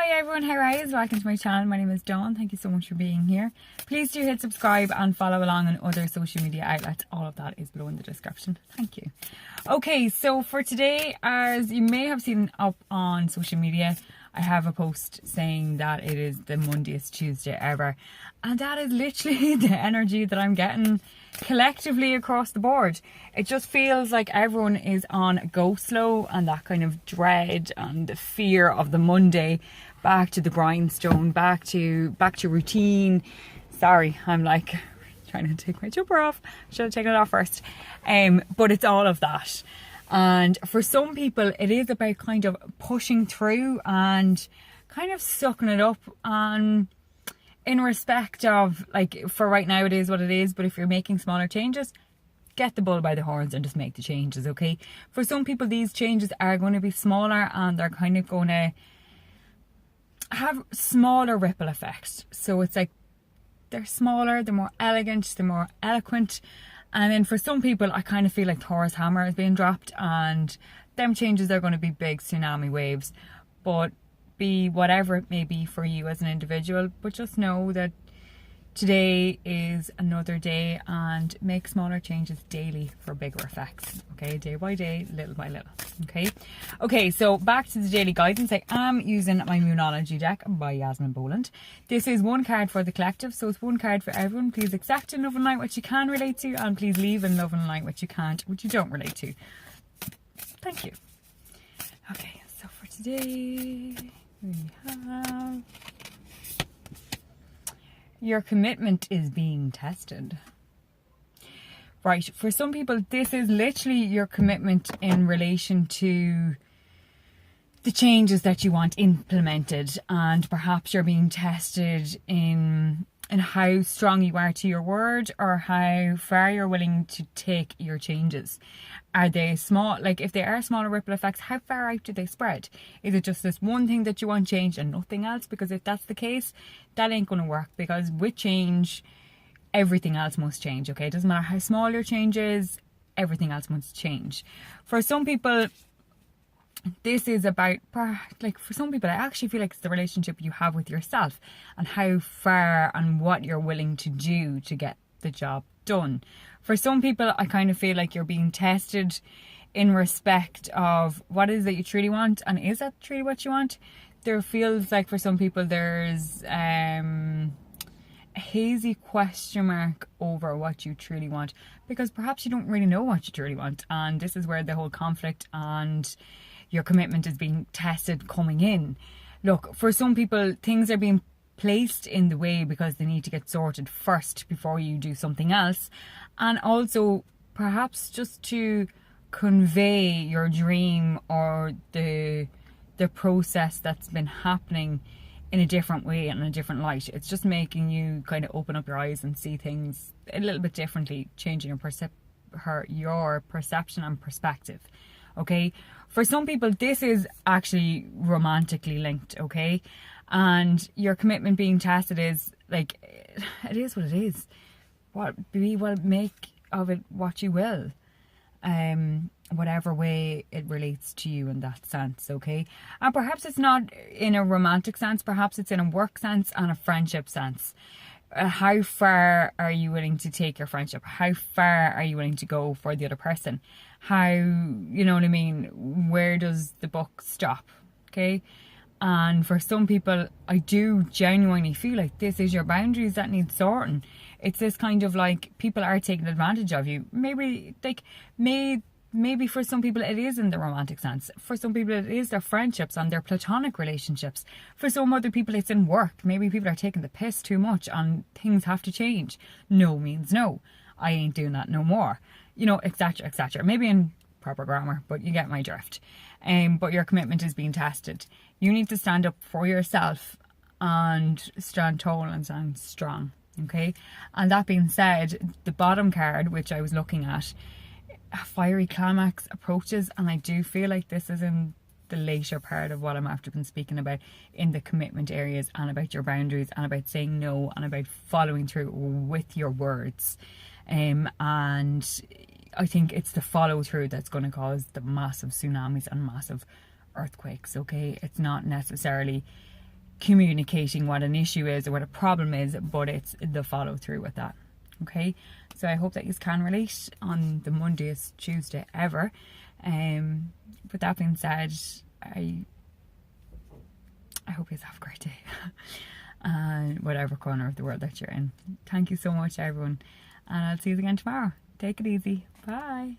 Hi everyone, how are you? Welcome to my channel. My name is Dawn. Thank you so much for being here. Please do hit subscribe and follow along on other social media outlets. All of that is below in the description. Thank you. Okay, so for today, as you may have seen up on social media, I have a post saying that it is the Mondiest Tuesday ever. And that is literally the energy that I'm getting collectively across the board. It just feels like everyone is on go slow, and that kind of dread and the fear of the Monday, back to the grindstone, back to routine. Sorry, I'm like trying to take my jumper off. Should have taken it off first. But it's all of that. And for some people, it is about kind of pushing through and kind of sucking it up, and in respect of, like, for right now it is what it is, but if you're making smaller changes, get the bull by the horns and just make the changes, okay? For some people, these changes are going to be smaller and they're kind of going to have smaller ripple effects. So it's like they're smaller, they're more elegant, they're more eloquent. And then for some people, I kind of feel like Thor's hammer is being dropped, and them changes are going to be big tsunami waves. But be whatever it may be for you as an individual, but just know that today is another day, and make smaller changes daily for bigger effects, okay? Day by day, little by little, okay? So back to the daily guidance. I am using my Moonology deck by Yasmin Boland. This is one card for the collective, so it's one card for everyone. Please accept in love and light what you can relate to, and please leave in love and light what you can't, what you don't relate to. Thank you. Okay, so for today we have: your commitment is being tested. Right, for some people, this is literally your commitment in relation to the changes that you want implemented, and perhaps you're being tested in how strong you are to your word, or how far you're willing to take your changes. Are they small? Like, if they are smaller ripple effects, how far out do they spread? Is it just this one thing that you want changed and nothing else? Because if that's the case, that ain't going to work, because with change, everything else must change, okay? It doesn't matter how small your change is, everything else must change. For some people, this is about, like, for some people, I actually feel like it's the relationship you have with yourself and how far and what you're willing to do to get the job done. For some people, I kind of feel like you're being tested in respect of what it is that you truly want, and is that truly what you want? There feels like for some people there's a hazy question mark over what you truly want, because perhaps you don't really know what you truly want, and this is where the whole conflict and your commitment is being tested coming in. Look, for some people, things are being placed in the way because they need to get sorted first before you do something else, and also perhaps just to convey your dream or the process that's been happening in a different way and in a different light. It's just making you kind of open up your eyes and see things a little bit differently, changing your perception and perspective, okay? For some people, this is actually romantically linked, okay? And your commitment being tested is, like, it is what it is. Make of it what you will. Whatever way it relates to you in that sense, okay? And perhaps it's not in a romantic sense, perhaps it's in a work sense and a friendship sense. How far are you willing to take your friendship? How far are you willing to go for the other person? How, you know what I mean? Where does the buck stop? Okay? And for some people, I do genuinely feel like this is your boundaries that need sorting. It's this kind of, like, people are taking advantage of you. Maybe for some people it is in the romantic sense. For some people it is their friendships and their platonic relationships. For some other people it's in work. Maybe people are taking the piss too much and things have to change. No means no. I ain't doing that no more. You know, etc, etc. Maybe in proper grammar, but you get my drift. But your commitment is being tested. You need to stand up for yourself and stand tall and stand strong, okay? And that being said, the bottom card, which I was looking at, a fiery climax approaches, and I do feel like this is in the later part of what I'm after been speaking about, in the commitment areas, and about your boundaries, and about saying no, and about following through with your words. And I think it's the follow through that's going to cause the massive tsunamis and massive earthquakes, okay? It's not necessarily communicating what an issue is or what a problem is, but it's the follow through with that. Okay, so I hope that you can relate on the Monday, Tuesday ever. With that being said, I hope you have a great day. And whatever corner of the world that you're in. Thank you so much, everyone. And I'll see you again tomorrow. Take it easy. Bye.